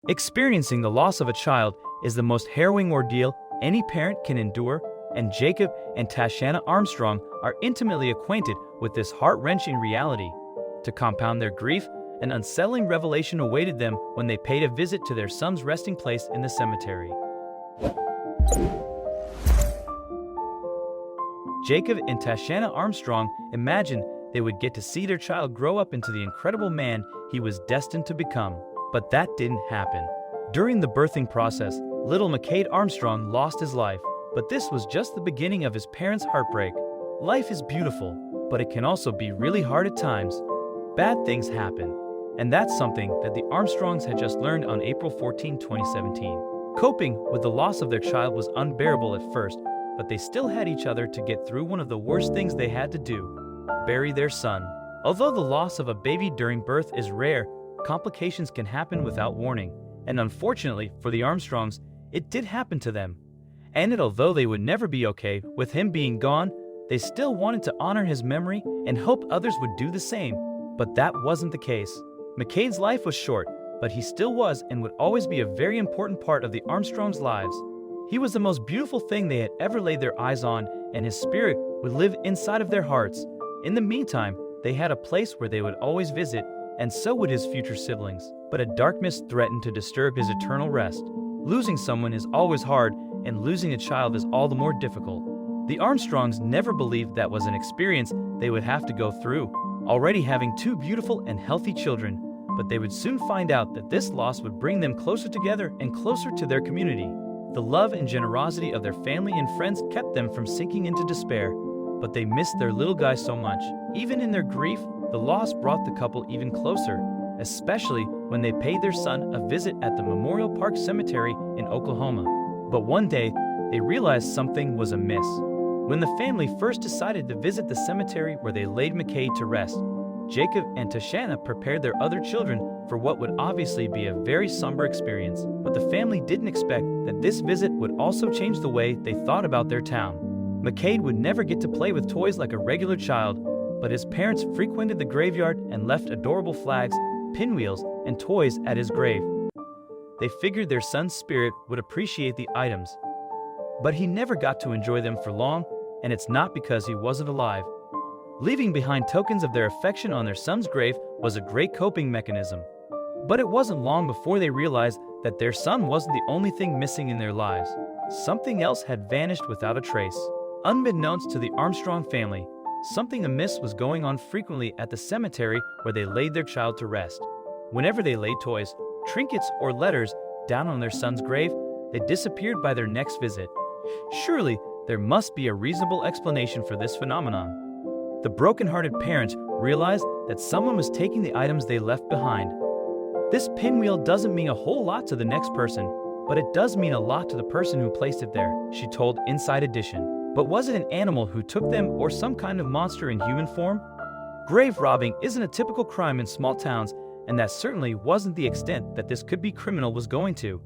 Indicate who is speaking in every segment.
Speaker 1: Experiencing the loss of a child is the most harrowing ordeal any parent can endure, and Jacob and Tashana Armstrong are intimately acquainted with this heart-wrenching reality. To compound their grief, an unsettling revelation awaited them when they paid a visit to their son's resting place in the cemetery. Jacob and Tashana Armstrong imagined they would get to see their child grow up into the incredible man he was destined to become. But that didn't happen. During the birthing process, little McCade Armstrong lost his life, but this was just the beginning of his parents' heartbreak. Life is beautiful, but it can also be really hard at times. Bad things happen, and that's something that the Armstrongs had just learned on April 14, 2017. Coping with the loss of their child was unbearable at first, but they still had each other to get through one of the worst things they had to do: bury their son. Although the loss of a baby during birth is rare, complications can happen without warning, and unfortunately for the Armstrongs, it did happen to them. And although they would never be okay with him being gone, they still wanted to honor his memory and hoped others would do the same. But that wasn't the case. McCade's life was short, but he still was and would always be a very important part of the Armstrongs' lives. He was the most beautiful thing they had ever laid their eyes on, and his spirit would live inside of their hearts. In the meantime, they had a place where they would always visit, and so would his future siblings. But a dark mist threatened to disturb his eternal rest. Losing someone is always hard, and losing a child is all the more difficult. The Armstrongs never believed that was an experience they would have to go through, already having two beautiful and healthy children, but they would soon find out that this loss would bring them closer together and closer to their community. The love and generosity of their family and friends kept them from sinking into despair, but they missed their little guy so much. Even in their grief, the loss brought the couple even closer, especially when they paid their son a visit at the Memorial Park Cemetery in Oklahoma. But one day, they realized something was amiss. When the family first decided to visit the cemetery where they laid McCade to rest, Jacob and Tashana prepared their other children for what would obviously be a very somber experience. But the family didn't expect that this visit would also change the way they thought about their town. McCade would never get to play with toys like a regular child, but his parents frequented the graveyard and left adorable flags, pinwheels, and toys at his grave. They figured their son's spirit would appreciate the items, but he never got to enjoy them for long, and it's not because he wasn't alive. Leaving behind tokens of their affection on their son's grave was a great coping mechanism. But it wasn't long before they realized that their son wasn't the only thing missing in their lives. Something else had vanished without a trace. Unbeknownst to the Armstrong family, something amiss was going on frequently at the cemetery where they laid their child to rest. Whenever they laid toys, trinkets, or letters down on their son's grave, they disappeared by their next visit. Surely, there must be a reasonable explanation for this phenomenon. The broken-hearted parents realized that someone was taking the items they left behind. This pinwheel doesn't mean a whole lot to the next person, but it does mean a lot to the person who placed it there, she told Inside Edition. But was it an animal who took them or some kind of monster in human form? Grave robbing isn't a typical crime in small towns, and that certainly wasn't the extent that this could-be criminal was going to.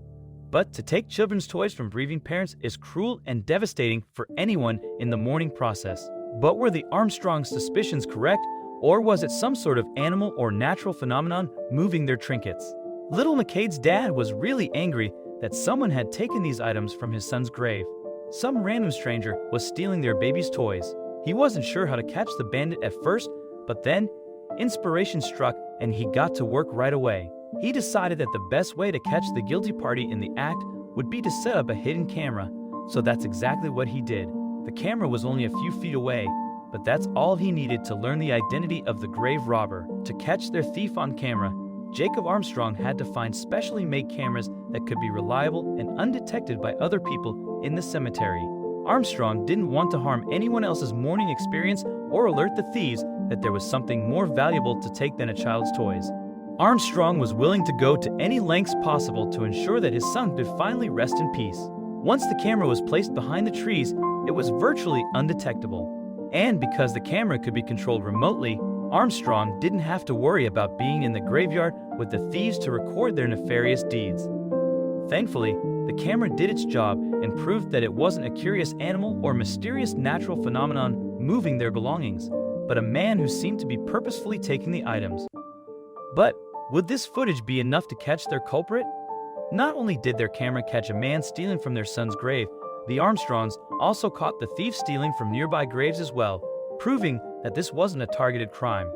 Speaker 1: But to take children's toys from grieving parents is cruel and devastating for anyone in the mourning process. But were the Armstrongs' suspicions correct, or was it some sort of animal or natural phenomenon moving their trinkets? Little McCade's dad was really angry that someone had taken these items from his son's grave. Some random stranger was stealing their baby's toys. He wasn't sure how to catch the bandit at first, but then inspiration struck and he got to work right away. He decided that the best way to catch the guilty party in the act would be to set up a hidden camera, so that's exactly what he did. The camera was only a few feet away, but that's all he needed to learn the identity of the grave robber. To catch their thief on camera, Jacob Armstrong had to find specially made cameras that could be reliable and undetected by other people in the cemetery. Armstrong didn't want to harm anyone else's mourning experience or alert the thieves that there was something more valuable to take than a child's toys. Armstrong was willing to go to any lengths possible to ensure that his son could finally rest in peace. Once the camera was placed behind the trees, it was virtually undetectable. And because the camera could be controlled remotely, Armstrong didn't have to worry about being in the graveyard with the thieves to record their nefarious deeds. Thankfully, the camera did its job and proved that it wasn't a curious animal or mysterious natural phenomenon moving their belongings, but a man who seemed to be purposefully taking the items. But would this footage be enough to catch their culprit? Not only did their camera catch a man stealing from their son's grave, the Armstrongs also caught the thief stealing from nearby graves as well, proving that this wasn't a targeted crime.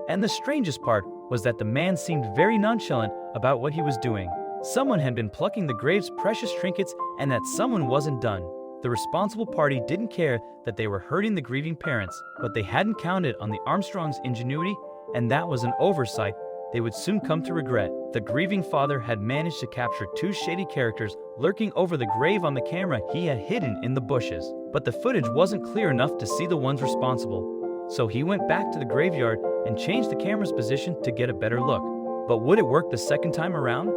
Speaker 1: And the strangest part was that the man seemed very nonchalant about what he was doing. Someone had been plucking the grave's precious trinkets, and that someone wasn't done. The responsible party didn't care that they were hurting the grieving parents, but they hadn't counted on the Armstrongs' ingenuity, and that was an oversight they would soon come to regret. The grieving father had managed to capture two shady characters lurking over the grave on the camera he had hidden in the bushes. But the footage wasn't clear enough to see the ones responsible. So he went back to the graveyard and changed the camera's position to get a better look. But would it work the second time around?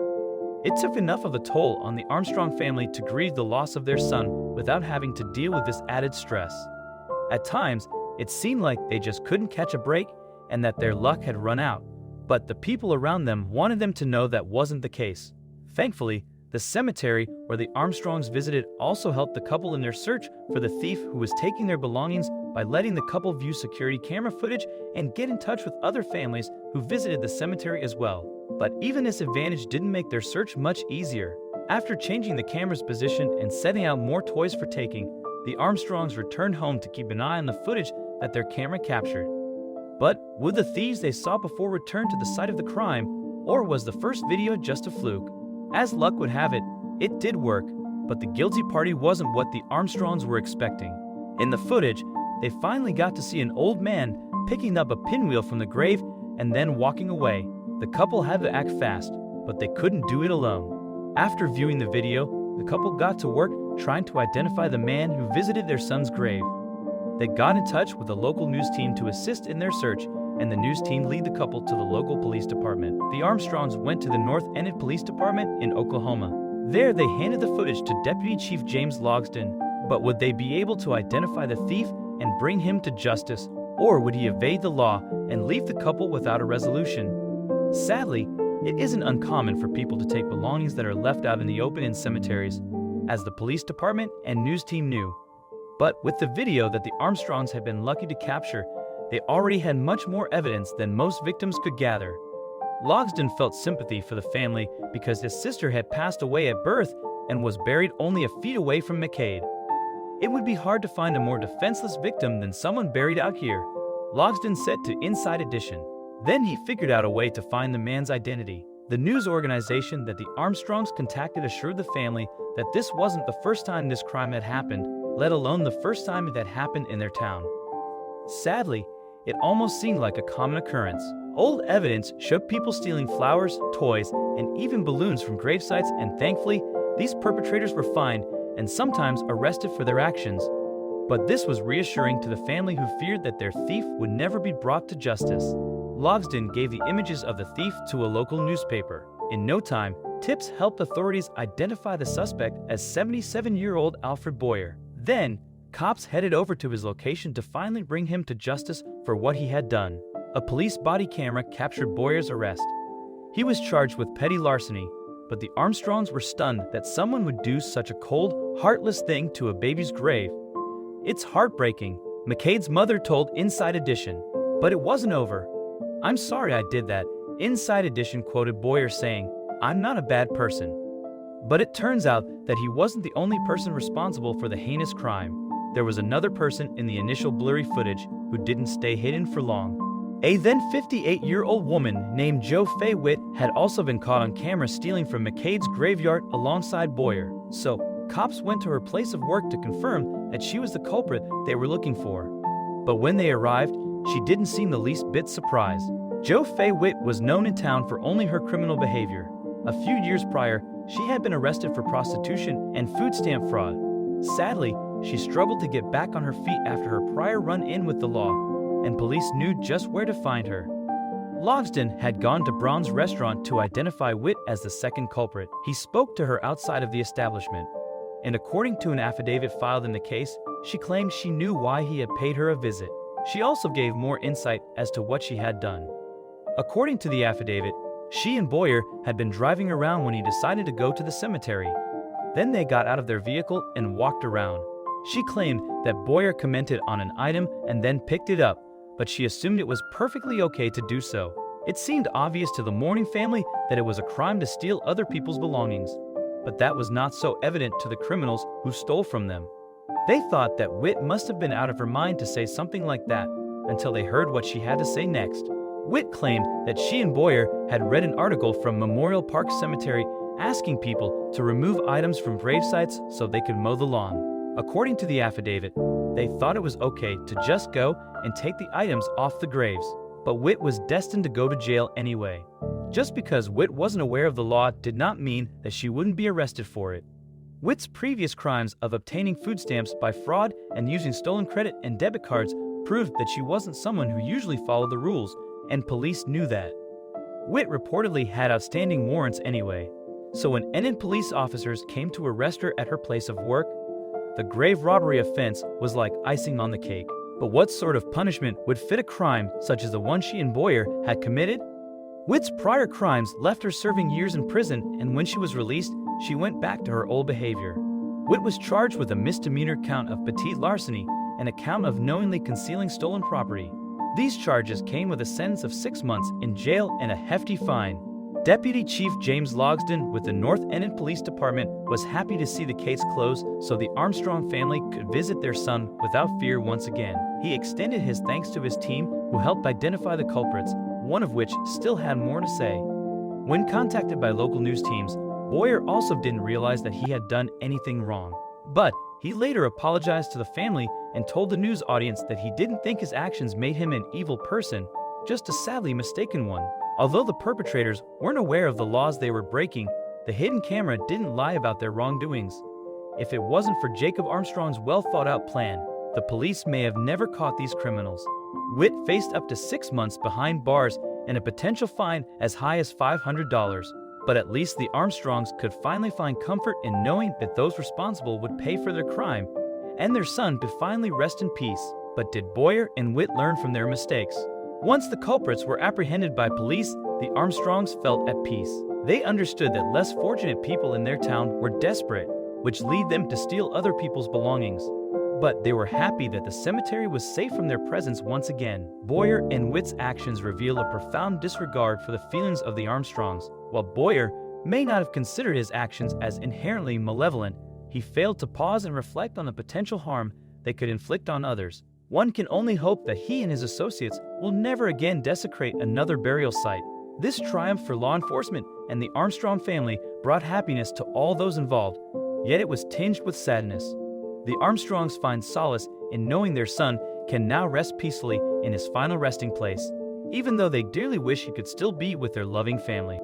Speaker 1: It took enough of a toll on the Armstrong family to grieve the loss of their son without having to deal with this added stress. At times, it seemed like they just couldn't catch a break and that their luck had run out. But the people around them wanted them to know that wasn't the case. Thankfully, the cemetery where the Armstrongs visited also helped the couple in their search for the thief who was taking their belongings by letting the couple view security camera footage and get in touch with other families who visited the cemetery as well. But even this advantage didn't make their search much easier. After changing the camera's position and setting out more toys for taking, the Armstrongs returned home to keep an eye on the footage that their camera captured. But would the thieves they saw before return to the site of the crime, or was the first video just a fluke? As luck would have it, it did work, but the guilty party wasn't what the Armstrongs were expecting. In the footage, they finally got to see an old man picking up a pinwheel from the grave and then walking away. The couple had to act fast, but they couldn't do it alone. After viewing the video, the couple got to work trying to identify the man who visited their son's grave. They got in touch with a local news team to assist in their search, and the news team led the couple to the local police department. The Armstrongs went to the North Enid Police Department in Oklahoma. There, they handed the footage to Deputy Chief James Logsdon. But would they be able to identify the thief and bring him to justice, or would he evade the law and leave the couple without a resolution? Sadly, it isn't uncommon for people to take belongings that are left out in the open in cemeteries, as the police department and news team knew. But with the video that the Armstrongs had been lucky to capture, they already had much more evidence than most victims could gather. Logsdon felt sympathy for the family because his sister had passed away at birth and was buried only a feet away from McCade. It would be hard to find a more defenseless victim than someone buried out here, Logsdon said to Inside Edition. Then he figured out a way to find the man's identity. The news organization that the Armstrongs contacted assured the family that this wasn't the first time this crime had happened, let alone the first time it had happened in their town. Sadly, it almost seemed like a common occurrence. Old evidence showed people stealing flowers, toys, and even balloons from gravesites, and thankfully, these perpetrators were fined and sometimes arrested for their actions. But this was reassuring to the family who feared that their thief would never be brought to justice. Logsdon gave the images of the thief to a local newspaper. In no time, tips helped authorities identify the suspect as 77-year-old Alfred Boyer. Then, cops headed over to his location to finally bring him to justice for what he had done. A police body camera captured Boyer's arrest. He was charged with petty larceny, but the Armstrongs were stunned that someone would do such a cold, heartless thing to a baby's grave. "It's heartbreaking," McCade's mother told Inside Edition. But it wasn't over. "I'm sorry I did that," Inside Edition quoted Boyer saying, "I'm not a bad person." But it turns out that he wasn't the only person responsible for the heinous crime. There was another person in the initial blurry footage who didn't stay hidden for long. A then 58-year-old woman named Jo Faye Witt had also been caught on camera stealing from McCade's graveyard alongside Boyer. So, cops went to her place of work to confirm that she was the culprit they were looking for. But when they arrived, she didn't seem the least bit surprised. Jo Faye Witt was known in town for only her criminal behavior. A few years prior, she had been arrested for prostitution and food stamp fraud. Sadly, she struggled to get back on her feet after her prior run-in with the law, and police knew just where to find her. Logsdon had gone to Braun's restaurant to identify Witt as the second culprit. He spoke to her outside of the establishment, and according to an affidavit filed in the case, she claimed she knew why he had paid her a visit. She also gave more insight as to what she had done. According to the affidavit, she and Boyer had been driving around when he decided to go to the cemetery. Then they got out of their vehicle and walked around. She claimed that Boyer commented on an item and then picked it up, but she assumed it was perfectly okay to do so. It seemed obvious to the mourning family that it was a crime to steal other people's belongings, but that was not so evident to the criminals who stole from them. They thought that Whit must have been out of her mind to say something like that until they heard what she had to say next. Whit claimed that she and Boyer had read an article from Memorial Park Cemetery asking people to remove items from grave sites so they could mow the lawn. According to the affidavit, they thought it was okay to just go and take the items off the graves, but Whit was destined to go to jail anyway. Just because Whit wasn't aware of the law did not mean that she wouldn't be arrested for it. Whit's previous crimes of obtaining food stamps by fraud and using stolen credit and debit cards proved that she wasn't someone who usually followed the rules, and police knew that. Whit reportedly had outstanding warrants anyway, so when Enid police officers came to arrest her at her place of work, the grave robbery offense was like icing on the cake. But what sort of punishment would fit a crime such as the one she and Boyer had committed? Whit's prior crimes left her serving years in prison, and when she was released, she went back to her old behavior. Whit was charged with a misdemeanor count of petite larceny and a count of knowingly concealing stolen property. These charges came with a sentence of 6 months in jail and a hefty fine. Deputy Chief James Logsdon with the North Enid Police Department was happy to see the case closed so the Armstrong family could visit their son without fear once again. He extended his thanks to his team who helped identify the culprits, one of which still had more to say. When contacted by local news teams, Boyer also didn't realize that he had done anything wrong. But he later apologized to the family and told the news audience that he didn't think his actions made him an evil person, just a sadly mistaken one. Although the perpetrators weren't aware of the laws they were breaking, the hidden camera didn't lie about their wrongdoings. If it wasn't for Jacob Armstrong's well-thought-out plan, the police may have never caught these criminals. Whit faced up to 6 months behind bars and a potential fine as high as $500. But at least the Armstrongs could finally find comfort in knowing that those responsible would pay for their crime, and their son could finally rest in peace. But did Boyer and Whit learn from their mistakes? Once the culprits were apprehended by police, the Armstrongs felt at peace. They understood that less fortunate people in their town were desperate, which led them to steal other people's belongings. But they were happy that the cemetery was safe from their presence once again. Boyer and Whit's actions reveal a profound disregard for the feelings of the Armstrongs. While Boyer may not have considered his actions as inherently malevolent, he failed to pause and reflect on the potential harm they could inflict on others. One can only hope that he and his associates will never again desecrate another burial site. This triumph for law enforcement and the Armstrong family brought happiness to all those involved, yet it was tinged with sadness. The Armstrongs find solace in knowing their son can now rest peacefully in his final resting place, even though they dearly wish he could still be with their loving family.